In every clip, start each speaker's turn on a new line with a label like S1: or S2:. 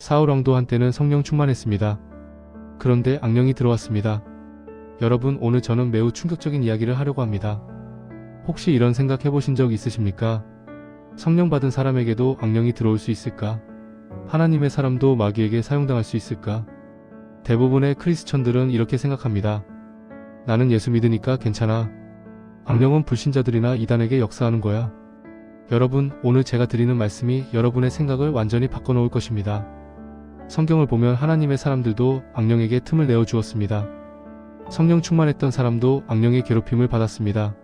S1: 사울 왕도 한때는 성령 충만했습니다. 그런데 악령이 들어왔습니다. 여러분, 오늘 저는 매우 충격적인 이야기를 하려고 합니다. 혹시 이런 생각 해보신 적 있으십니까? 성령 받은 사람에게도 악령이 들어올 수 있을까? 하나님의 사람도 마귀에게 사용당할 수 있을까? 대부분의 크리스천들은 이렇게 생각합니다. 나는 예수 믿으니까 괜찮아. 악령은 불신자들이나 이단에게 역사하는 거야. 여러분, 오늘 제가 드리는 말씀이 여러분의 생각을 완전히 바꿔놓을 것입니다. 성경을 보면 하나님의 사람들도 악령에게 틈을 내어 주었습니다. 성령 충만했던 사람도 악령의 괴롭힘을 받았습니다.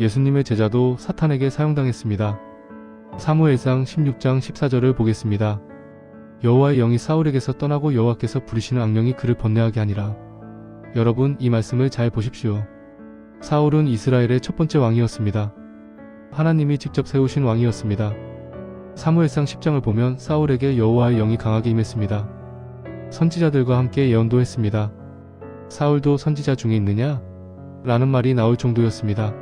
S1: 예수님의 제자도 사탄에게 사용당했습니다. 사무엘상 16장 14절을 보겠습니다. 여호와의 영이 사울에게서 떠나고 여호와께서 부리시는 악령이 그를 번뇌하게 하니라. 여러분, 이 말씀을 잘 보십시오. 사울은 이스라엘의 첫 번째 왕이었습니다. 하나님이 직접 세우신 왕이었습니다. 사무엘상 10장을 보면 사울에게 여호와의 영이 강하게 임했습니다. 선지자들과 함께 예언도 했습니다. 사울도 선지자 중에 있느냐? 라는 말이 나올 정도였습니다.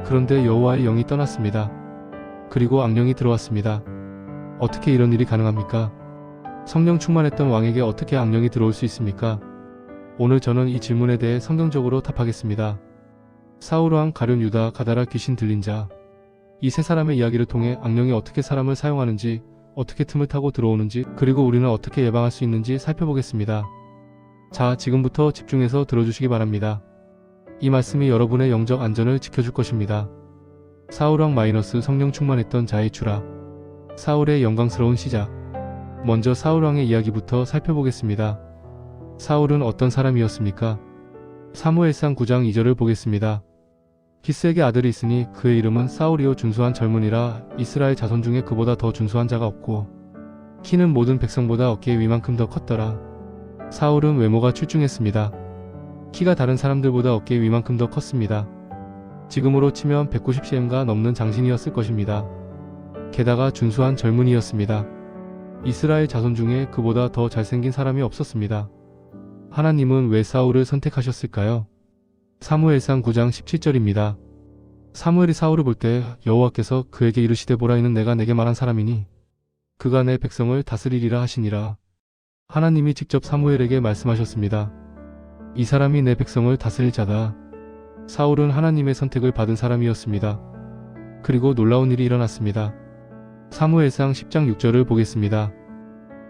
S1: 그런데 여호와의 영이 떠났습니다. 그리고 악령이 들어왔습니다. 어떻게 이런 일이 가능합니까? 성령 충만했던 왕에게 어떻게 악령이 들어올 수 있습니까? 오늘 저는 이 질문에 대해 성경적으로 답하겠습니다. 사울왕, 가룟 유다, 가다라, 귀신 들린 자. 이 세 사람의 이야기를 통해 악령이 어떻게 사람을 사용하는지, 어떻게 틈을 타고 들어오는지, 그리고 우리는 어떻게 예방할 수 있는지 살펴보겠습니다. 자, 지금부터 집중해서 들어주시기 바랍니다. 이 말씀이 여러분의 영적 안전을 지켜줄 것입니다. 사울왕 마이너스 성령 충만했던 자의 추락. 사울의 영광스러운 시작. 먼저 사울왕의 이야기부터 살펴보겠습니다. 사울은 어떤 사람이었습니까? 사무엘상 9장 2절을 보겠습니다. 기스에게 아들이 있으니 그의 이름은 사울이요 준수한 젊은이라. 이스라엘 자손 중에 그보다 더 준수한 자가 없고 키는 모든 백성보다 어깨 위만큼 더 컸더라. 사울은 외모가 출중했습니다. 키가 다른 사람들보다 어깨 위만큼 더 컸습니다. 지금으로 치면 190cm가 넘는 장신이었을 것입니다. 게다가 준수한 젊은이였습니다. 이스라엘 자손 중에 그보다 더 잘생긴 사람이 없었습니다. 하나님은 왜 사울을 선택하셨을까요? 사무엘상 9장 17절입니다. 사무엘이 사울을 볼 때 여호와께서 그에게 이르시되 보라, 이는 내가 내게 말한 사람이니 그가 내 백성을 다스리리라 하시니라. 하나님이 직접 사무엘에게 말씀하셨습니다. 이 사람이 내 백성을 다스릴 자다. 사울은 하나님의 선택을 받은 사람이었습니다. 그리고 놀라운 일이 일어났습니다. 사무엘상 10장 6절을 보겠습니다.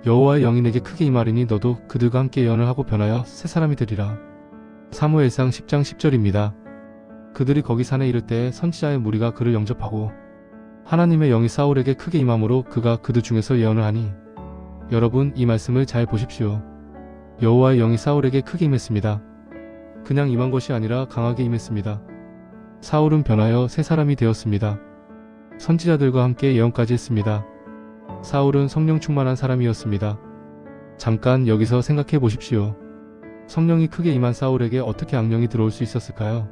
S1: 여호와의 영이 내게 크게 임하리니 너도 그들과 함께 예언을 하고 변하여 새 사람이 되리라. 사무엘상 10장 10절입니다. 그들이 거기 산에 이를 때에 선지자의 무리가 그를 영접하고 하나님의 영이 사울에게 크게 임함으로 그가 그들 중에서 예언을 하니. 여러분, 이 말씀을 잘 보십시오. 여호와의 영이 사울에게 크게 임했습니다. 그냥 임한 것이 아니라 강하게 임했습니다. 사울은 변하여 새 사람이 되었습니다. 선지자들과 함께 예언까지 했습니다. 사울은 성령 충만한 사람이었습니다. 잠깐 여기서 생각해 보십시오. 성령이 크게 임한 사울에게 어떻게 악령이 들어올 수 있었을까요?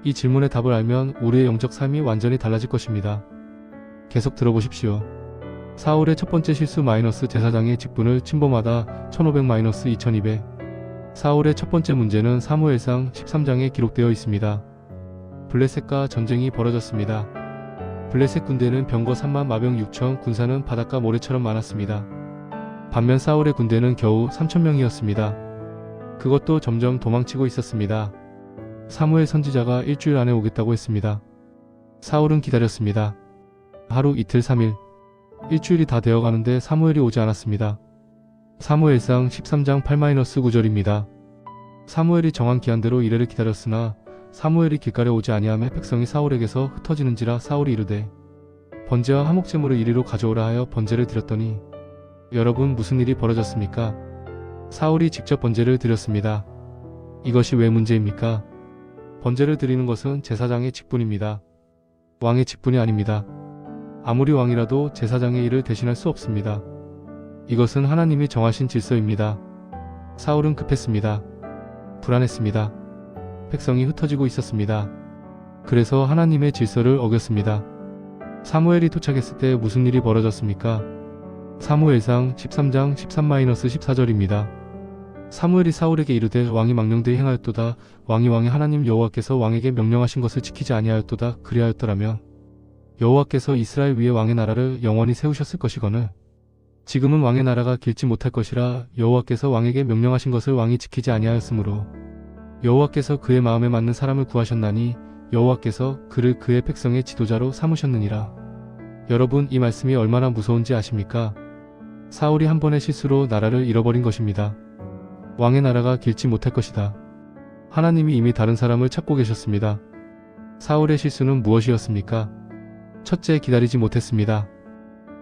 S1: 이 질문의 답을 알면 우리의 영적 삶이 완전히 달라질 것입니다. 계속 들어보십시오. 사울의 첫 번째 실수 마이너스 제사장의 직분을 침범하다 1500-2200. 사울의 첫 번째 문제는 사무엘상 13장에 기록되어 있습니다. 블레셋과 전쟁이 벌어졌습니다. 블레셋 군대는 병거 3만 마병 6천, 군사는 바닷가 모래처럼 많았습니다. 반면 사울의 군대는 겨우 3,000명이었습니다. 그것도 점점 도망치고 있었습니다. 사무엘 선지자가 일주일 안에 오겠다고 했습니다. 사울은 기다렸습니다. 하루, 이틀, 3일. 일주일이 다 되어가는데 사무엘이 오지 않았습니다. 사무엘상 13장 8-9절입니다. 사무엘이 정한 기한대로 이레를 기다렸으나 사무엘이 길가에 오지 아니하매 백성이 사울에게서 흩어지는지라. 사울이 이르되 번제와 화목제물을 이리로 가져오라 하여 번제를 드렸더니. 여러분, 무슨 일이 벌어졌습니까? 사울이 직접 번제를 드렸습니다. 이것이 왜 문제입니까? 번제를 드리는 것은 제사장의 직분입니다. 왕의 직분이 아닙니다. 아무리 왕이라도 제사장의 일을 대신할 수 없습니다. 이것은 하나님이 정하신 질서입니다. 사울은 급했습니다. 불안했습니다. 백성이 흩어지고 있었습니다. 그래서 하나님의 질서를 어겼습니다. 사무엘이 도착했을 때 무슨 일이 벌어졌습니까? 사무엘상 13장 13-14절입니다. 사무엘이 사울에게 이르되 왕이 망령되이 행하였도다. 왕이 하나님 여호와께서 왕에게 명령하신 것을 지키지 아니하였도다. 그리하였더라면 여호와께서 이스라엘 위에 왕의 나라를 영원히 세우셨을 것이거늘 지금은 왕의 나라가 길지 못할 것이라 여호와께서 왕에게 명령하신 것을 왕이 지키지 아니하였으므로 여호와께서 그의 마음에 맞는 사람을 구하셨나니 여호와께서 그를 그의 백성의 지도자로 삼으셨느니라. 여러분, 이 말씀이 얼마나 무서운지 아십니까? 사울이 한 번의 실수로 나라를 잃어버린 것입니다. 왕의 나라가 길지 못할 것이다. 하나님이 이미 다른 사람을 찾고 계셨습니다. 사울의 실수는 무엇이었습니까? 첫째, 기다리지 못했습니다.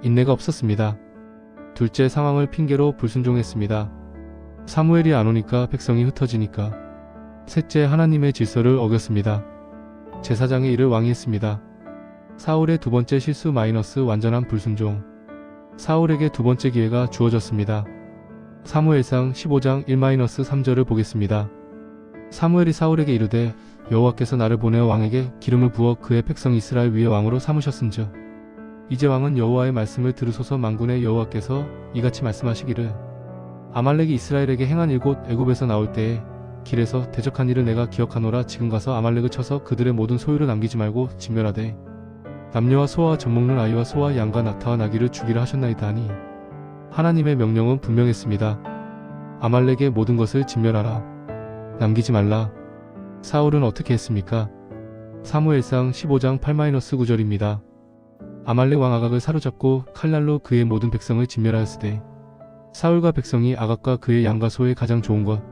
S1: 인내가 없었습니다. 둘째, 상황을 핑계로 불순종했습니다. 사무엘이 안 오니까 백성이 흩어지니까. 셋째, 하나님의 질서를 어겼습니다. 제사장의 일을 왕이 했습니다. 사울의 두 번째 실수 마이너스 완전한 불순종. 사울에게 두 번째 기회가 주어졌습니다. 사무엘상 15장 1-3절을 보겠습니다. 사무엘이 사울에게 이르되 여호와께서 나를 보내어 왕에게 기름을 부어 그의 백성 이스라엘 위에 왕으로 삼으셨은즉 이제 왕은 여호와의 말씀을 들으소서. 만군의 여호와께서 이같이 말씀하시기를 아말렉이 이스라엘에게 행한 일곧 애굽에서 나올 때에 길에서 대적한 일을 내가 기억하노라. 지금 가서 아말렉을 쳐서 그들의 모든 소유를 남기지 말고 진멸하되 남녀와 소와 젖먹는 아이와 소와 양과 낙타와 나귀를 죽이라 하셨나이다 하니 하나님의 명령은 분명했습니다. 아말렉의 모든 것을 진멸하라. 남기지 말라. 사울은 어떻게 했습니까? 사무엘상 15장 8-9절입니다. 아말렉 왕 아각을 사로잡고 칼날로 그의 모든 백성을 진멸하였으되 사울과 백성이 아각과 그의 양과 소의 가장 좋은 것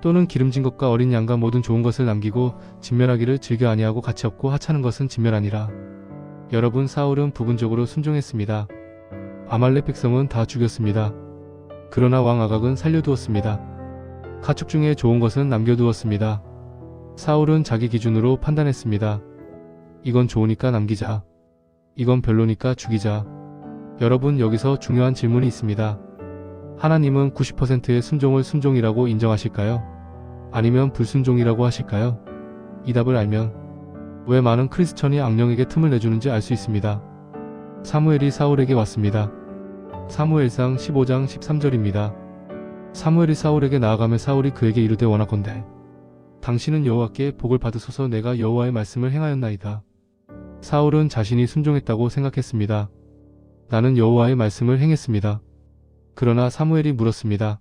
S1: 또는 기름진 것과 어린 양과 모든 좋은 것을 남기고 진멸하기를 즐겨 아니하고 가치 없고 하찮은 것은 진멸하니라. 여러분, 사울은 부분적으로 순종했습니다. 아말렉 백성은 다 죽였습니다. 그러나 왕 아각은 살려두었습니다. 가축 중에 좋은 것은 남겨두었습니다. 사울은 자기 기준으로 판단했습니다. 이건 좋으니까 남기자. 이건 별로니까 죽이자. 여러분, 여기서 중요한 질문이 있습니다. 하나님은 90%의 순종을 순종이라고 인정하실까요? 아니면 불순종이라고 하실까요? 이 답을 알면 왜 많은 크리스천이 악령에게 틈을 내주는지 알 수 있습니다. 사무엘이 사울에게 왔습니다. 사무엘상 15장 13절입니다. 사무엘이 사울에게 나아가며 사울이 그에게 이르되 원하건대 당신은 여호와께 복을 받으소서. 내가 여호와의 말씀을 행하였나이다. 사울은 자신이 순종했다고 생각했습니다. 나는 여호와의 말씀을 행했습니다. 그러나 사무엘이 물었습니다.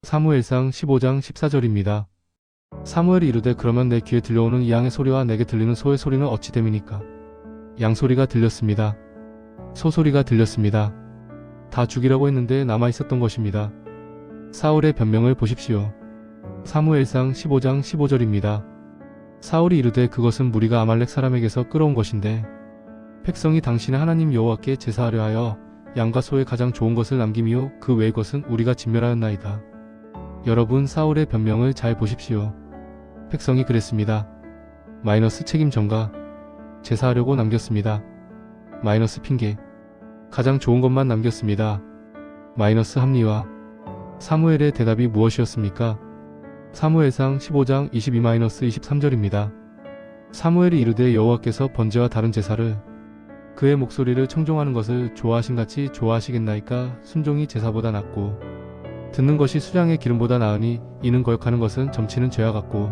S1: 사무엘상 15장 14절입니다. 사무엘이 이르되 그러면 내 귀에 들려오는 이 양의 소리와 내게 들리는 소의 소리는 어찌 됨이니까? 양 소리가 들렸습니다. 소 소리가 들렸습니다. 다 죽이라고 했는데 남아있었던 것입니다. 사울의 변명을 보십시오. 사무엘상 15장 15절입니다. 사울이 이르되 그것은 무리가 아말렉 사람에게서 끌어온 것인데 백성이 당신의 하나님 여호와께 제사하려 하여 양과 소의 가장 좋은 것을 남김이요 그 외의 것은 우리가 진멸하였나이다. 여러분, 사울의 변명을 잘 보십시오. 백성이 그랬습니다. 마이너스 책임 전가. 제사하려고 남겼습니다. 마이너스 핑계. 가장 좋은 것만 남겼습니다. 마이너스 합리화. 사무엘의 대답이 무엇이었습니까? 사무엘상 15장 22-23절입니다. 사무엘이 이르되 여호와께서 번제와 다른 제사를 그의 목소리를 청종하는 것을 좋아하신같이 좋아하시겠나이까? 순종이 제사보다 낫고 듣는 것이 수량의 기름보다 나으니 이는 거역하는 것은 점치는 죄와 같고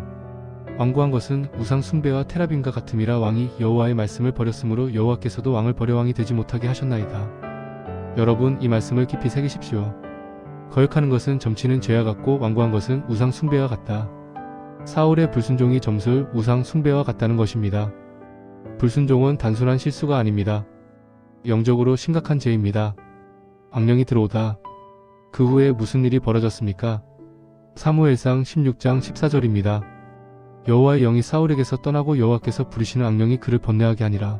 S1: 완고한 것은 우상 숭배와 테라빔과 같음이라. 왕이 여호와의 말씀을 버렸으므로 여호와께서도 왕을 버려 왕이 되지 못하게 하셨나이다. 여러분, 이 말씀을 깊이 새기십시오. 거역하는 것은 점치는 죄와 같고 완고한 것은 우상 숭배와 같다. 사울의 불순종이 점술 우상 숭배와 같다는 것입니다. 불순종은 단순한 실수가 아닙니다. 영적으로 심각한 죄입니다. 악령이 들어오다. 그 후에 무슨 일이 벌어졌습니까? 사무엘상 16장 14절입니다. 여호와의 영이 사울에게서 떠나고 여호와께서 부리시는 악령이 그를 번뇌하게 하니라.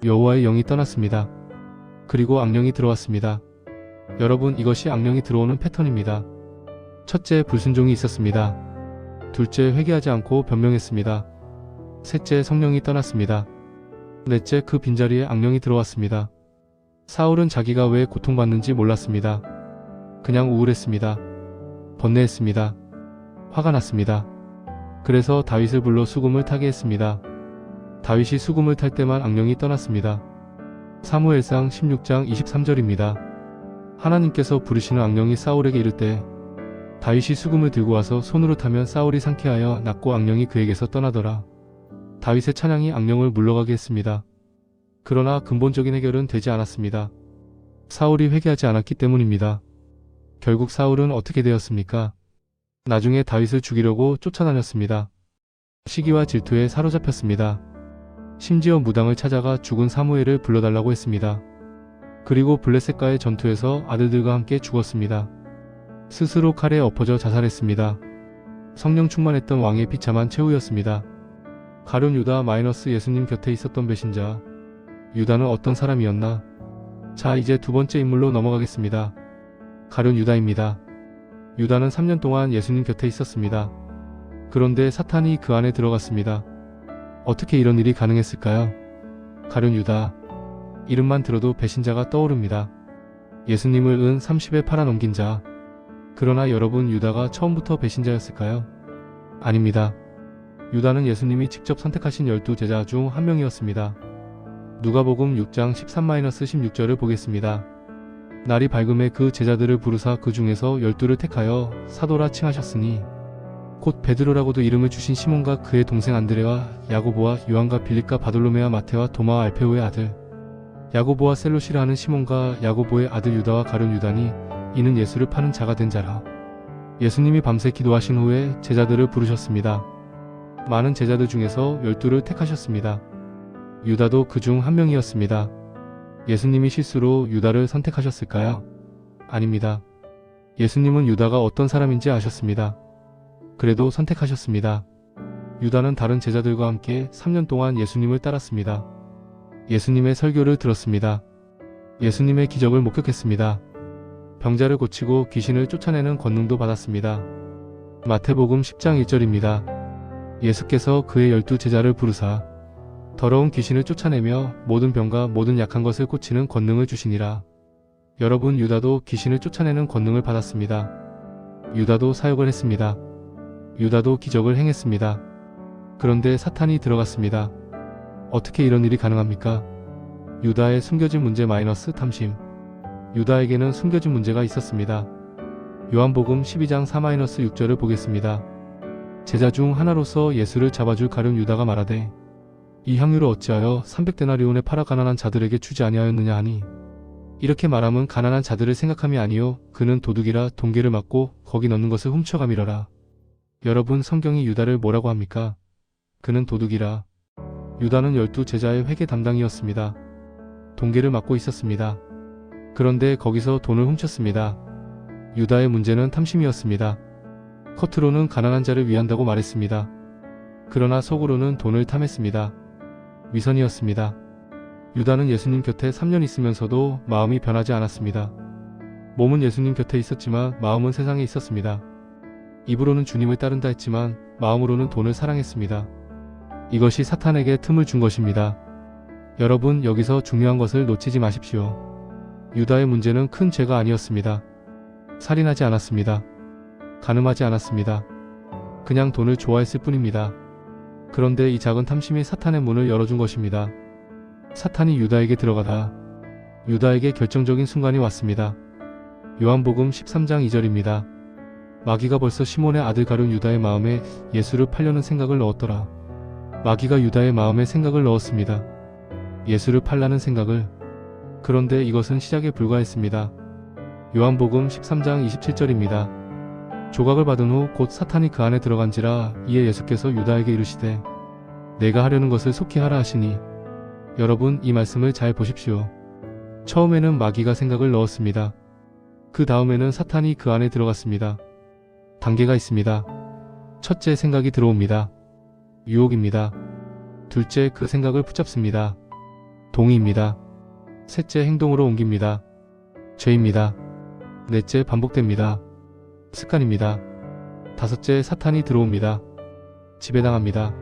S1: 여호와의 영이 떠났습니다. 그리고 악령이 들어왔습니다. 여러분, 이것이 악령이 들어오는 패턴입니다. 첫째, 불순종이 있었습니다. 둘째, 회개하지 않고 변명했습니다. 셋째, 성령이 떠났습니다. 넷째, 그 빈자리에 악령이 들어왔습니다. 사울은 자기가 왜 고통받는지 몰랐습니다. 그냥 우울했습니다. 번뇌했습니다. 화가 났습니다. 그래서 다윗을 불러 수금을 타게 했습니다. 다윗이 수금을 탈 때만 악령이 떠났습니다. 사무엘상 16장 23절입니다. 하나님께서 부르시는 악령이 사울에게 이를 때 다윗이 수금을 들고 와서 손으로 타면 사울이 상쾌하여 낫고 악령이 그에게서 떠나더라. 다윗의 찬양이 악령을 물러가게 했습니다. 그러나 근본적인 해결은 되지 않았습니다. 사울이 회개하지 않았기 때문입니다. 결국 사울은 어떻게 되었습니까? 나중에 다윗을 죽이려고 쫓아다녔습니다. 시기와 질투에 사로잡혔습니다. 심지어 무당을 찾아가 죽은 사무엘을 불러달라고 했습니다. 그리고 블레셋과의 전투에서 아들들과 함께 죽었습니다. 스스로 칼에 엎어져 자살했습니다. 성령 충만했던 왕의 비참한 최후였습니다. 가룟 유다 - 예수님 곁에 있었던 배신자. 유다는 어떤 사람이었나? 자, 이제 두 번째 인물로 넘어가겠습니다. 가룟 유다입니다. 유다는 3년 동안 예수님 곁에 있었습니다. 그런데 사탄이 그 안에 들어갔습니다. 어떻게 이런 일이 가능했을까요? 가룟 유다. 이름만 들어도 배신자가 떠오릅니다. 예수님을 은 30에 팔아넘긴 자. 그러나 여러분, 유다가 처음부터 배신자였을까요? 아닙니다. 유다는 예수님이 직접 선택하신 12제자 중 한 명이었습니다. 누가복음 6장 13-16절을 보겠습니다. 날이 밝음에 그 제자들을 부르사 그 중에서 12를 택하여 사도라 칭하셨으니 곧 베드로라고도 이름을 주신 시몬과 그의 동생 안드레와 야고보와 요한과 빌립과 바돌로메와 마테와 도마와 알페오의 아들 야고보와 셀롯이라 하는 시몬과 야고보의 아들 유다와 가룟 유다니 이는 예수를 파는 자가 된 자라. 예수님이 밤새 기도하신 후에 제자들을 부르셨습니다. 많은 제자들 중에서 12를 택하셨습니다. 유다도 그 중 한 명이었습니다. 예수님이 실수로 유다를 선택하셨을까요? 아닙니다. 예수님은 유다가 어떤 사람인지 아셨습니다. 그래도 선택하셨습니다. 유다는 다른 제자들과 함께 3년 동안 예수님을 따랐습니다. 예수님의 설교를 들었습니다. 예수님의 기적을 목격했습니다. 병자를 고치고 귀신을 쫓아내는 권능도 받았습니다. 마태복음 10장 1절입니다. 예수께서 그의 12제자를 부르사 더러운 귀신을 쫓아내며 모든 병과 모든 약한 것을 고치는 권능을 주시니라. 여러분, 유다도 귀신을 쫓아내는 권능을 받았습니다. 유다도 사역을 했습니다. 유다도 기적을 행했습니다. 그런데 사탄이 들어갔습니다. 어떻게 이런 일이 가능합니까? 유다의 숨겨진 문제 - 탐심. 유다에게는 숨겨진 문제가 있었습니다. 요한복음 12장 4-6절을 보겠습니다. 제자 중 하나로서 예수를 잡아줄 가룟 유다가 말하되 이 향유를 어찌하여 300데나리온에 팔아 가난한 자들에게 주지 아니하였느냐 하니 이렇게 말함은 가난한 자들을 생각함이 아니요 그는 도둑이라 동계를 맞고 거기 넣는 것을 훔쳐가미러라. 여러분, 성경이 유다를 뭐라고 합니까? 그는 도둑이라. 유다는 12제자의 회계 담당이었습니다. 동계를 맡고 있었습니다. 그런데 거기서 돈을 훔쳤습니다. 유다의 문제는 탐심이었습니다. 겉으로는 가난한 자를 위한다고 말했습니다. 그러나 속으로는 돈을 탐했습니다. 위선이었습니다. 유다는 예수님 곁에 3년 있으면서도 마음이 변하지 않았습니다. 몸은 예수님 곁에 있었지만 마음은 세상에 있었습니다. 입으로는 주님을 따른다 했지만 마음으로는 돈을 사랑했습니다. 이것이 사탄에게 틈을 준 것입니다. 여러분, 여기서 중요한 것을 놓치지 마십시오. 유다의 문제는 큰 죄가 아니었습니다. 살인하지 않았습니다. 간음하지 않았습니다. 그냥 돈을 좋아했을 뿐입니다. 그런데 이 작은 탐심이 사탄의 문을 열어준 것입니다. 사탄이 유다에게 들어가다 유다에게 결정적인 순간이 왔습니다. 요한복음 13장 2절입니다. 마귀가 벌써 시몬의 아들 가룟 유다의 마음에 예수를 팔려는 생각을 넣었더라. 마귀가 유다의 마음에 생각을 넣었습니다. 예수를 팔라는 생각을. 그런데 이것은 시작에 불과했습니다. 요한복음 13장 27절입니다. 조각을 받은 후 곧 사탄이 그 안에 들어간지라. 이에 예수께서 유다에게 이르시되 내가 하려는 것을 속히 하라 하시니. 여러분, 이 말씀을 잘 보십시오. 처음에는 마귀가 생각을 넣었습니다. 그 다음에는 사탄이 그 안에 들어갔습니다. 단계가 있습니다. 첫째, 생각이 들어옵니다. 유혹입니다. 둘째, 그 생각을 붙잡습니다. 동의입니다. 셋째, 행동으로 옮깁니다. 죄입니다. 넷째, 반복됩니다. 습관입니다. 다섯째, 사탄이 들어옵니다. 지배당합니다.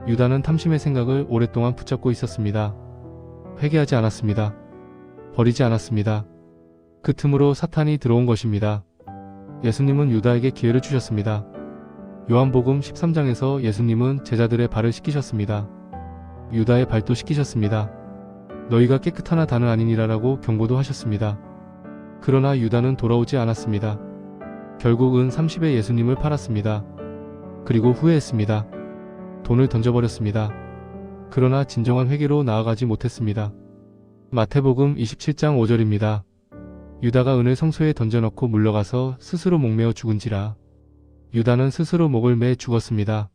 S1: 유다는 탐심의 생각을 오랫동안 붙잡고 있었습니다. 회개하지 않았습니다. 버리지 않았습니다. 그 틈으로 사탄이 들어온 것입니다. 예수님은 유다에게 기회를 주셨습니다. 요한복음 13장에서 예수님은 제자들의 발을 씻기셨습니다. 유다의 발도 씻기셨습니다. 너희가 깨끗하나 다는 아니니라라고 경고도 하셨습니다. 그러나 유다는 돌아오지 않았습니다. 결국은 30에 예수님을 팔았습니다. 그리고 후회했습니다. 돈을 던져버렸습니다. 그러나 진정한 회개로 나아가지 못했습니다. 마태복음 27장 5절입니다. 유다가 은을 성소에 던져넣고 물러가서 스스로 목매어 죽은지라. 유다는 스스로 목을 매 죽었습니다.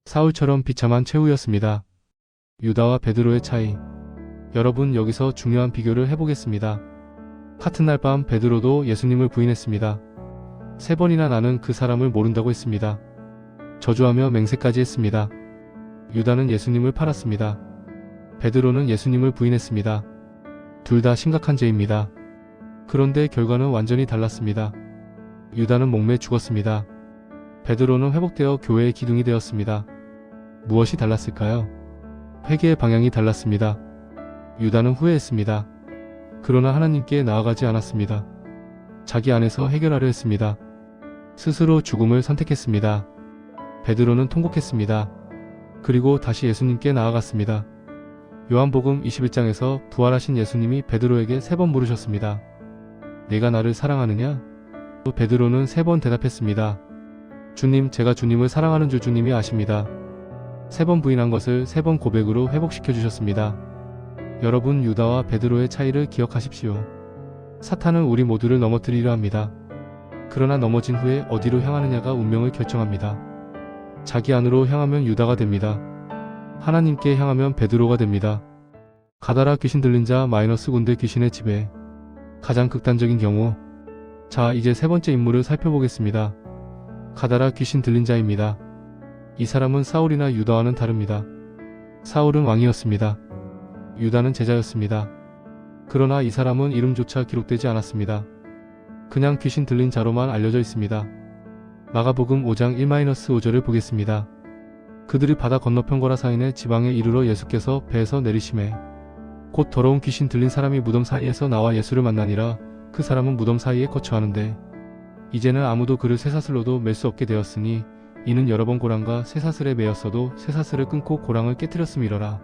S1: 사울처럼 비참한 최후였습니다. 유다와 베드로의 차이. 여러분, 여기서 중요한 비교를 해보겠습니다. 같은 날 밤 베드로도 예수님을 부인했습니다. 3번이나 나는 그 사람을 모른다고 했습니다. 저주하며 맹세까지 했습니다. 유다는 예수님을 팔았습니다. 베드로는 예수님을 부인했습니다. 둘 다 심각한 죄입니다. 그런데 결과는 완전히 달랐습니다. 유다는 목매 죽었습니다. 베드로는 회복되어 교회의 기둥이 되었습니다. 무엇이 달랐을까요? 회개의 방향이 달랐습니다. 유다는 후회했습니다. 그러나 하나님께 나아가지 않았습니다. 자기 안에서 해결하려 했습니다. 스스로 죽음을 선택했습니다. 베드로는 통곡했습니다. 그리고 다시 예수님께 나아갔습니다. 요한복음 21장에서 부활하신 예수님이 베드로에게 3번 물으셨습니다. 내가 나를 사랑하느냐? 베드로는 3번 대답했습니다. 주님, 제가 주님을 사랑하는 줄 주님이 아십니다. 3번 부인한 것을 3번 고백으로 회복시켜 주셨습니다. 여러분, 유다와 베드로의 차이를 기억하십시오. 사탄은 우리 모두를 넘어뜨리려 합니다. 그러나 넘어진 후에 어디로 향하느냐가 운명을 결정합니다. 자기 안으로 향하면 유다가 됩니다. 하나님께 향하면 베드로가 됩니다. 가다라 귀신 들린 자 마이너스 군대 귀신의 지배. 가장 극단적인 경우. 자, 이제 3번째 인물을 살펴보겠습니다. 가다라 귀신 들린 자입니다. 이 사람은 사울이나 유다와는 다릅니다. 사울은 왕이었습니다. 유다는 제자였습니다. 그러나 이 사람은 이름조차 기록되지 않았습니다. 그냥 귀신 들린 자로만 알려져 있습니다. 마가복음 5장 1-5절을 보겠습니다. 그들이 바다 건너편 거라 사인의 지방에 이르러 예수께서 배에서 내리심에 곧 더러운 귀신 들린 사람이 무덤 사이에서 나와 예수를 만나니라. 그 사람은 무덤 사이에 거처하는데 이제는 아무도 그를 쇠사슬로도 맬 수 없게 되었으니 이는 여러 번 고랑과 쇠사슬에 매였어도 쇠사슬을 끊고 고랑을 깨뜨렸음이러라.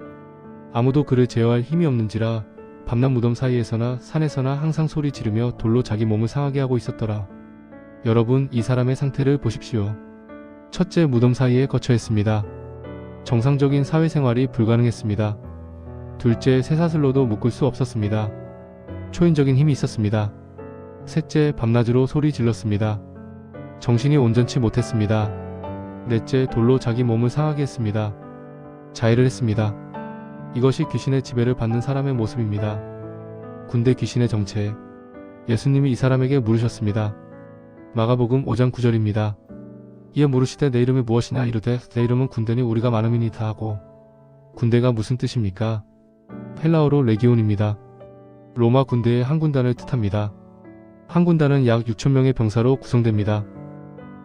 S1: 아무도 그를 제어할 힘이 없는지라. 밤낮 무덤 사이에서나 산에서나 항상 소리 지르며 돌로 자기 몸을 상하게 하고 있었더라. 여러분, 이 사람의 상태를 보십시오. 첫째, 무덤 사이에 거처했습니다. 정상적인 사회생활이 불가능했습니다. 둘째, 쇠사슬로도 묶을 수 없었습니다. 초인적인 힘이 있었습니다. 셋째, 밤낮으로 소리 질렀습니다. 정신이 온전치 못했습니다. 넷째, 돌로 자기 몸을 상하게 했습니다. 자해를 했습니다. 이것이 귀신의 지배를 받는 사람의 모습입니다. 군대 귀신의 정체. 예수님이 이 사람에게 물으셨습니다. 마가복음 5장 9절입니다. 이에 물으시되 내 이름이 무엇이냐 이르되 내 이름은 군대니 우리가 많음이니이다 하고. 군대가 무슨 뜻입니까? 헬라어로 레기온입니다. 로마 군대의 한 군단을 뜻합니다. 한 군단은 약 6,000명의 병사로 구성됩니다.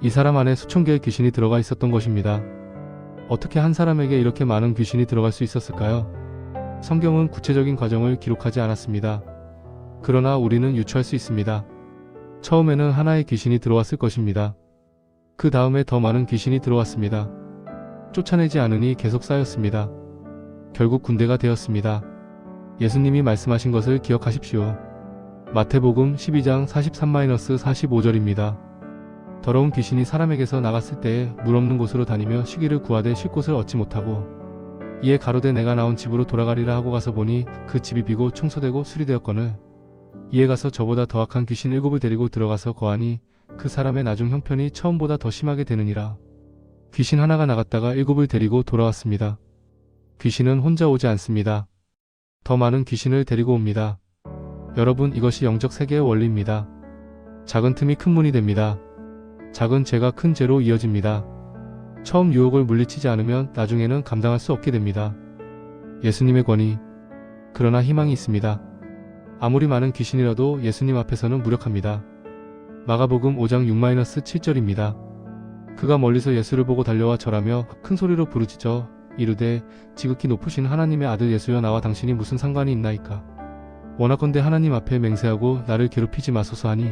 S1: 이 사람 안에 수천 개의 귀신이 들어가 있었던 것입니다. 어떻게 한 사람에게 이렇게 많은 귀신이 들어갈 수 있었을까요? 성경은 구체적인 과정을 기록하지 않았습니다. 그러나 우리는 유추할 수 있습니다. 처음에는 하나의 귀신이 들어왔을 것입니다. 그 다음에 더 많은 귀신이 들어왔습니다. 쫓아내지 않으니 계속 쌓였습니다. 결국 군대가 되었습니다. 예수님이 말씀하신 것을 기억하십시오. 마태복음 12장 43-45절입니다. 더러운 귀신이 사람에게서 나갔을 때에 물 없는 곳으로 다니며 쉬기를 구하되 쉴 곳을 얻지 못하고 이에 가로되 내가 나온 집으로 돌아가리라 하고 가서 보니 그 집이 비고 청소되고 수리되었거늘 이에 가서 저보다 더 악한 귀신 7을 데리고 들어가서 거하니 그 사람의 나중 형편이 처음보다 더 심하게 되느니라. 귀신 하나가 나갔다가 7을 데리고 돌아왔습니다. 귀신은 혼자 오지 않습니다. 더 많은 귀신을 데리고 옵니다. 여러분, 이것이 영적 세계의 원리입니다. 작은 틈이 큰 문이 됩니다. 작은 죄가 큰 죄로 이어집니다. 처음 유혹을 물리치지 않으면 나중에는 감당할 수 없게 됩니다. 예수님의 권위. 그러나 희망이 있습니다. 아무리 많은 귀신이라도 예수님 앞에서는 무력합니다. 마가복음 5장 6-7절입니다. 그가 멀리서 예수를 보고 달려와 절하며 큰 소리로 부르짖어 이르되 지극히 높으신 하나님의 아들 예수여 나와 당신이 무슨 상관이 있나이까. 원하건대 하나님 앞에 맹세하고 나를 괴롭히지 마소서 하니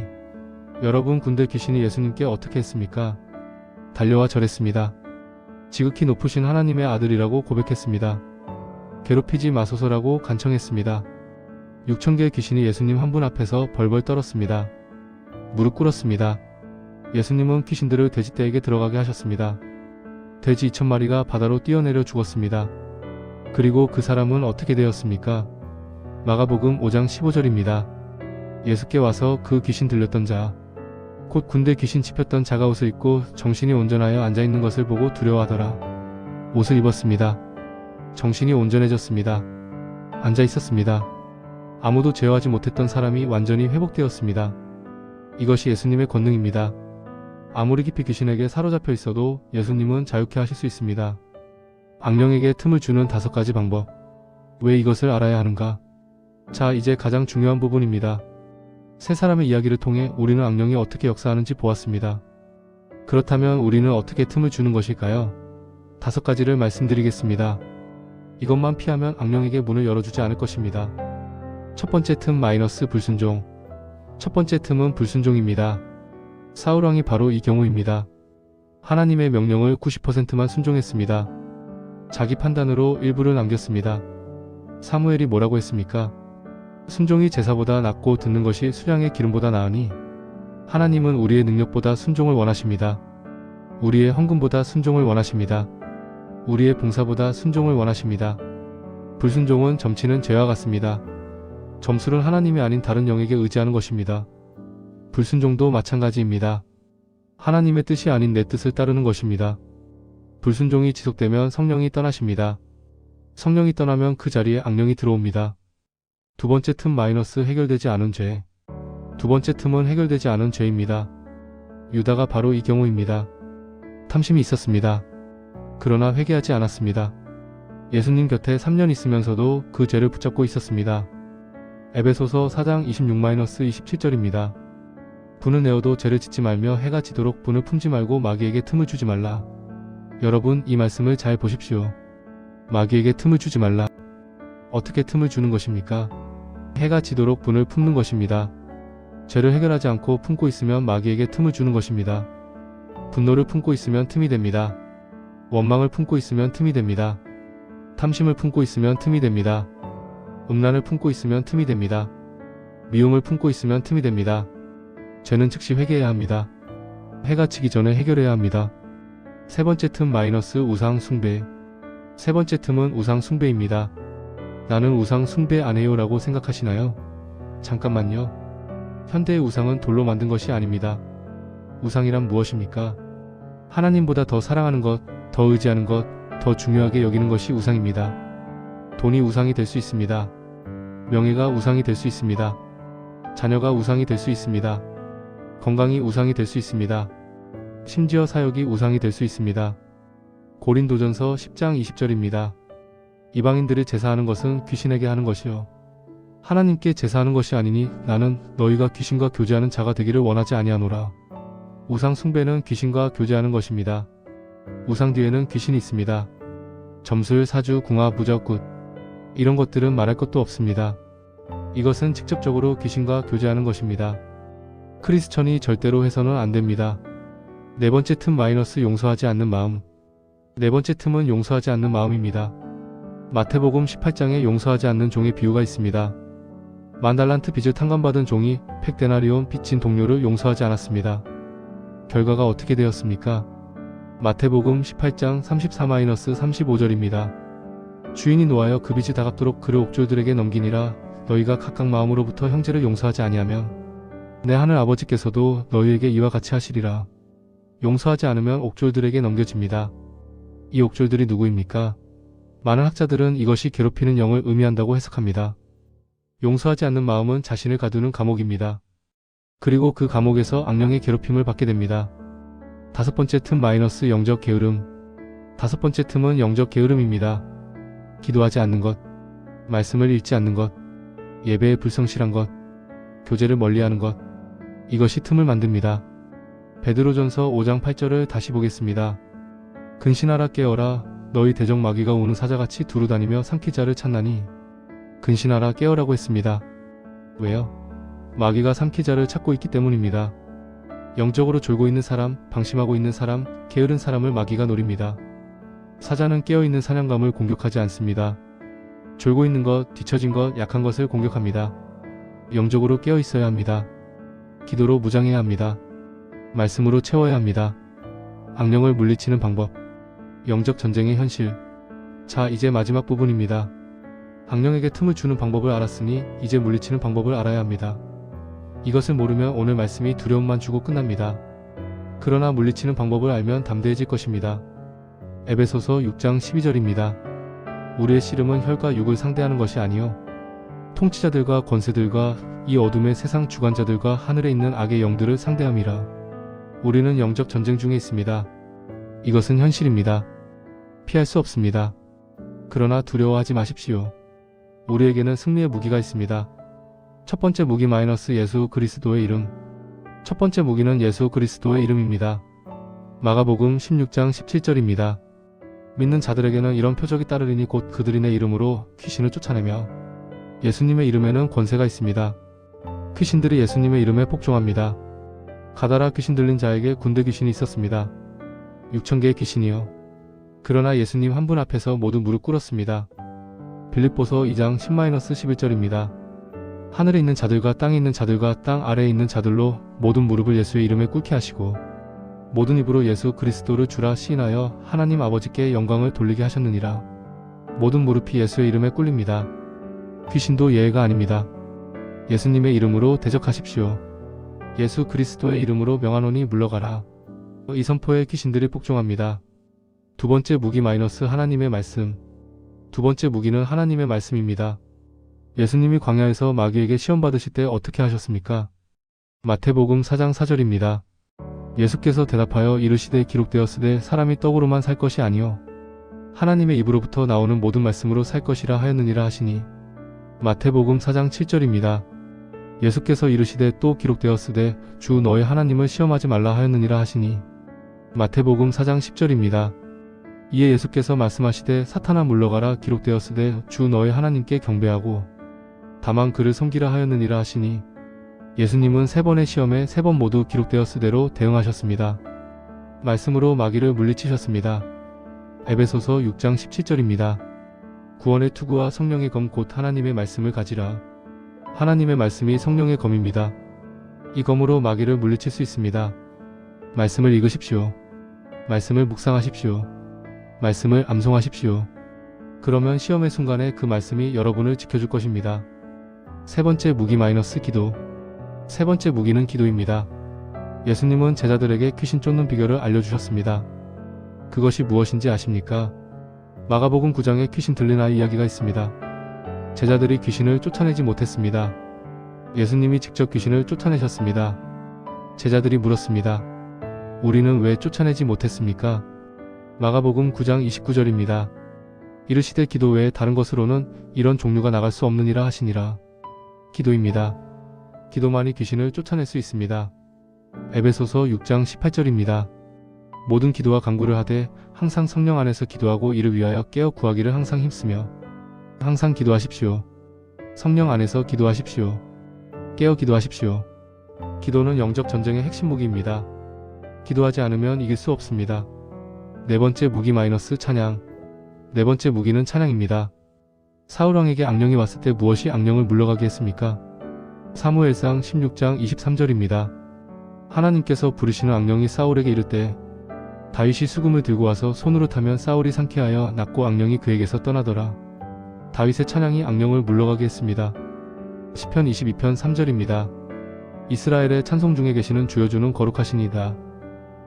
S1: 여러분, 군대 귀신이 예수님께 어떻게 했습니까? 달려와 절했습니다. 지극히 높으신 하나님의 아들이라고 고백했습니다. 괴롭히지 마소서라고 간청했습니다. 6,000개의 귀신이 예수님 한 분 앞에서 벌벌 떨었습니다. 무릎 꿇었습니다. 예수님은 귀신들을 돼지떼에게 들어가게 하셨습니다. 돼지 2,000마리가 바다로 뛰어내려 죽었습니다. 그리고 그 사람은 어떻게 되었습니까? 마가복음 5장 15절입니다. 예수께 와서 그 귀신 들렸던 자, 곧 군대 귀신 짚혔던 자가 옷을 입고 정신이 온전하여 앉아있는 것을 보고 두려워하더라. 옷을 입었습니다. 정신이 온전해졌습니다. 앉아있었습니다. 아무도 제어하지 못했던 사람이 완전히 회복되었습니다. 이것이 예수님의 권능입니다. 아무리 깊이 귀신에게 사로잡혀 있어도 예수님은 자유케 하실 수 있습니다. 악령에게 틈을 주는 5가지 방법. 왜 이것을 알아야 하는가? 자, 이제 가장 중요한 부분입니다. 세 사람의 이야기를 통해 우리는 악령이 어떻게 역사하는지 보았습니다. 그렇다면 우리는 어떻게 틈을 주는 것일까요? 5가지를 말씀드리겠습니다. 이것만 피하면 악령에게 문을 열어주지 않을 것입니다. 첫 번째 틈 마이너스 불순종. 첫 번째 틈은 불순종입니다. 사울왕이 바로 이 경우입니다. 하나님의 명령을 90%만 순종했습니다. 자기 판단으로 일부를 남겼습니다. 사무엘이 뭐라고 했습니까? 순종이 제사보다 낫고 듣는 것이 수량의 기름보다 나으니 하나님은 우리의 능력보다 순종을 원하십니다. 우리의 헌금보다 순종을 원하십니다. 우리의 봉사보다 순종을 원하십니다. 불순종은 점치는 죄와 같습니다. 점수는 하나님이 아닌 다른 영에게 의지하는 것입니다. 불순종도 마찬가지입니다. 하나님의 뜻이 아닌 내 뜻을 따르는 것입니다. 불순종이 지속되면 성령이 떠나십니다. 성령이 떠나면 그 자리에 악령이 들어옵니다. 두 번째 틈 마이너스 해결되지 않은 죄. 두 번째 틈은 해결되지 않은 죄입니다. 유다가 바로 이 경우입니다. 탐심이 있었습니다. 그러나 회개하지 않았습니다. 예수님 곁에 3년 있으면서도 그 죄를 붙잡고 있었습니다. 에베소서 4장 26-27절입니다. 분을 내어도 죄를 짓지 말며 해가 지도록 분을 품지 말고 마귀에게 틈을 주지 말라. 여러분, 이 말씀을 잘 보십시오. 마귀에게 틈을 주지 말라. 어떻게 틈을 주는 것입니까? 해가 지도록 분을 품는 것입니다. 죄를 해결하지 않고 품고 있으면 마귀에게 틈을 주는 것입니다. 분노를 품고 있으면 틈이 됩니다. 원망을 품고 있으면 틈이 됩니다. 탐심을 품고 있으면 틈이 됩니다. 음란을 품고 있으면 틈이 됩니다. 미움을 품고 있으면 틈이 됩니다. 죄는 즉시 회개해야 합니다. 해가 지기 전에 해결해야 합니다. 세 번째 틈 마이너스 우상 숭배. 세 번째 틈은 우상 숭배입니다. 나는 우상 숭배 안 해요 라고 생각하시나요? 잠깐만요. 현대의 우상은 돌로 만든 것이 아닙니다. 우상이란 무엇입니까? 하나님보다 더 사랑하는 것, 더 의지하는 것, 더 중요하게 여기는 것이 우상입니다. 돈이 우상이 될 수 있습니다. 명예가 우상이 될 수 있습니다. 자녀가 우상이 될 수 있습니다. 건강이 우상이 될 수 있습니다. 심지어 사역이 우상이 될 수 있습니다. 고린도전서 10장 20절입니다. 이방인들을 제사하는 것은 귀신에게 하는 것이요 하나님께 제사하는 것이 아니니 나는 너희가 귀신과 교제하는 자가 되기를 원하지 아니하노라. 우상 숭배는 귀신과 교제하는 것입니다. 우상 뒤에는 귀신이 있습니다. 점술, 사주, 궁화, 무적굿 이런 것들은 말할 것도 없습니다. 이것은 직접적으로 귀신과 교제하는 것입니다. 크리스천이 절대로 해서는 안 됩니다. 네 번째 틈 마이너스 용서하지 않는 마음. 네 번째 틈은 용서하지 않는 마음입니다. 마태복음 18장에 용서하지 않는 종의 비유가 있습니다. 10,000달란트 빚을 탕감받은 종이 100데나리온 빚진 동료를 용서하지 않았습니다. 결과가 어떻게 되었습니까? 마태복음 18장 34-35절입니다. 주인이 노하여 그 빚이 다 갚도록 그를 옥졸들에게 넘기니라. 너희가 각각 마음으로부터 형제를 용서하지 아니하면 내 하늘 아버지께서도 너희에게 이와 같이 하시리라. 용서하지 않으면 옥졸들에게 넘겨집니다. 이 옥졸들이 누구입니까? 많은 학자들은 이것이 괴롭히는 영을 의미한다고 해석합니다. 용서하지 않는 마음은 자신을 가두는 감옥입니다. 그리고 그 감옥에서 악령의 괴롭힘을 받게 됩니다. 다섯 번째 틈 마이너스 영적 게으름. 다섯 번째 틈은 영적 게으름입니다. 기도하지 않는 것, 말씀을 읽지 않는 것, 예배에 불성실한 것, 교제를 멀리하는 것, 이것이 틈을 만듭니다. 베드로전서 5장 8절을 다시 보겠습니다. 근신하라 깨어라. 너희 대적 마귀가 우는 사자같이 두루다니며 삼키자를 찾나니 근신하라 깨어라고 했습니다. 왜요? 마귀가 삼키자를 찾고 있기 때문입니다. 영적으로 졸고 있는 사람, 방심하고 있는 사람, 게으른 사람을 마귀가 노립니다. 사자는 깨어있는 사냥감을 공격하지 않습니다. 졸고 있는 것, 뒤처진 것, 약한 것을 공격합니다. 영적으로 깨어있어야 합니다. 기도로 무장해야 합니다. 말씀으로 채워야 합니다. 악령을 물리치는 방법. 영적 전쟁의 현실. 자, 이제 마지막 부분입니다. 악령에게 틈을 주는 방법을 알았으니 이제 물리치는 방법을 알아야 합니다. 이것을 모르면 오늘 말씀이 두려움만 주고 끝납니다. 그러나 물리치는 방법을 알면 담대해질 것입니다. 에베소서 6장 12절입니다. 우리의 씨름은 혈과 육을 상대하는 것이 아니요 통치자들과 권세들과 이 어둠의 세상 주관자들과 하늘에 있는 악의 영들을 상대함이라. 우리는 영적 전쟁 중에 있습니다. 이것은 현실입니다. 피할 수 없습니다. 그러나 두려워하지 마십시오. 우리에게는 승리의 무기가 있습니다. 첫 번째 무기 예수 그리스도의 이름. 첫 번째 무기는 예수 그리스도의 이름입니다. 마가복음 16장 17절입니다. 믿는 자들에게는 이런 표적이 따르리니 곧 그들이 내 이름으로 귀신을 쫓아내며 예수님의 이름에는 권세가 있습니다. 귀신들이 예수님의 이름에 복종합니다. 가다라 귀신 들린 자에게 군대 귀신이 있었습니다. 6,000개의 귀신이요. 그러나 예수님 한 분 앞에서 모두 무릎 꿇었습니다. 빌립보서 2장 10-11절입니다. 하늘에 있는 자들과 땅에 있는 자들과 땅 아래에 있는 자들로 모든 무릎을 예수의 이름에 꿇게 하시고 모든 입으로 예수 그리스도를 주라 시인하여 하나님 아버지께 영광을 돌리게 하셨느니라. 모든 무릎이 예수의 이름에 꿇립니다. 귀신도 예외가 아닙니다. 예수님의 이름으로 대적하십시오. 예수 그리스도의 이름으로 명하노니 물러가라. 이 선포에 귀신들이 복종합니다. 두 번째 무기 하나님의 말씀. 두 번째 무기는 하나님의 말씀입니다. 예수님이 광야에서 마귀에게 시험 받으실 때 어떻게 하셨습니까? 마태복음 4장 4절입니다. 예수께서 대답하여 이르시되 기록되었으되 사람이 떡으로만 살 것이 아니요 하나님의 입으로부터 나오는 모든 말씀으로 살 것이라 하였느니라 하시니. 마태복음 4장 7절입니다. 예수께서 이르시되 또 기록되었으되 주 너의 하나님을 시험하지 말라 하였느니라 하시니. 마태복음 4장 10절입니다. 이에 예수께서 말씀하시되 사탄아 물러가라 기록되었으되 주 너의 하나님께 경배하고 다만 그를 섬기라 하였느니라 하시니. 예수님은 3번의 시험에 3번 모두 기록되었으대로 대응하셨습니다. 말씀으로 마귀를 물리치셨습니다. 에베소서 6장 17절입니다. 구원의 투구와 성령의 검 곧 하나님의 말씀을 가지라. 하나님의 말씀이 성령의 검입니다. 이 검으로 마귀를 물리칠 수 있습니다. 말씀을 읽으십시오. 말씀을 묵상하십시오. 말씀을 암송하십시오. 그러면 시험의 순간에 그 말씀이 여러분을 지켜줄 것입니다. 세 번째 무기 기도. 세 번째 무기는 기도입니다. 예수님은 제자들에게 귀신 쫓는 비결을 알려주셨습니다. 그것이 무엇인지 아십니까? 마가복음 9장에 귀신 들린 아이 이야기가 있습니다. 제자들이 귀신을 쫓아내지 못했습니다. 예수님이 직접 귀신을 쫓아내셨습니다. 제자들이 물었습니다. 우리는 왜 쫓아내지 못했습니까? 마가복음 9장 29절입니다. 이르시되 기도 외에 다른 것으로는 이런 종류가 나갈 수 없느니라 하시니라. 기도입니다. 기도만이 귀신을 쫓아낼 수 있습니다. 에베소서 6장 18절입니다. 모든 기도와 간구를 하되 항상 성령 안에서 기도하고 이를 위하여 깨어 구하기를 항상 힘쓰며. 항상 기도하십시오. 성령 안에서 기도하십시오. 깨어 기도하십시오. 기도는 영적 전쟁의 핵심 무기입니다. 기도하지 않으면 이길 수 없습니다. 네 번째 무기 찬양. 네 번째 무기는 찬양입니다. 사울왕에게 악령이 왔을 때 무엇이 악령을 물러가게 했습니까? 사무엘상 16장 23절입니다. 하나님께서 부르시는 악령이 사울에게 이를 때 다윗이 수금을 들고 와서 손으로 타면 사울이 상쾌하여 낫고 악령이 그에게서 떠나더라. 다윗의 찬양이 악령을 물러가게 했습니다. 시편 22편 3절입니다. 이스라엘의 찬송 중에 계시는 주여주는 거룩하시니이다.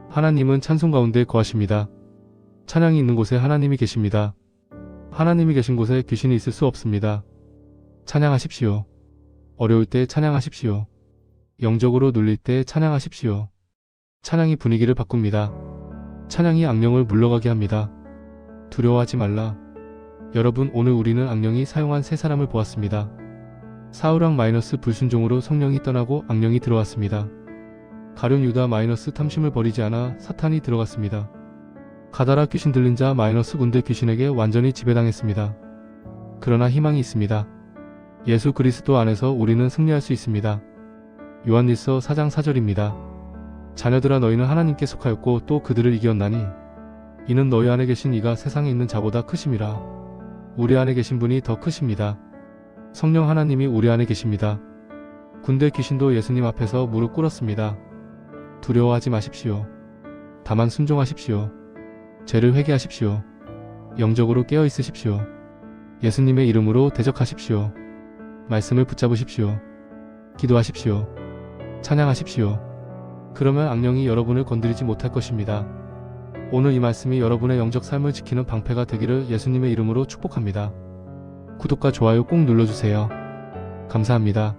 S1: 하나님은 찬송 가운데 거하십니다. 찬양이 있는 곳에 하나님이 계십니다. 하나님이 계신 곳에 귀신이 있을 수 없습니다. 찬양하십시오. 어려울 때 찬양하십시오. 영적으로 눌릴 때 찬양하십시오. 찬양이 분위기를 바꿉니다. 찬양이 악령을 물러가게 합니다. 두려워하지 말라. 여러분, 오늘 우리는 악령이 사용한 세 사람을 보았습니다. 사울왕 불순종으로 성령이 떠나고 악령이 들어왔습니다. 가룟 유다 탐심을 버리지 않아 사탄이 들어갔습니다. 가다라 귀신 들린 자 군대 귀신에게 완전히 지배당했습니다. 그러나 희망이 있습니다. 예수 그리스도 안에서 우리는 승리할 수 있습니다. 요한일서 4장 4절입니다. 자녀들아 너희는 하나님께 속하였고 또 그들을 이겼나니 이는 너희 안에 계신 이가 세상에 있는 자보다 크심이라. 우리 안에 계신 분이 더 크십니다. 성령 하나님이 우리 안에 계십니다. 군대 귀신도 예수님 앞에서 무릎 꿇었습니다. 두려워하지 마십시오. 다만 순종하십시오. 죄를 회개하십시오. 영적으로 깨어 있으십시오. 예수님의 이름으로 대적하십시오. 말씀을 붙잡으십시오. 기도하십시오. 찬양하십시오. 그러면 악령이 여러분을 건드리지 못할 것입니다. 오늘 이 말씀이 여러분의 영적 삶을 지키는 방패가 되기를 예수님의 이름으로 축복합니다. 구독과 좋아요 꼭 눌러주세요. 감사합니다.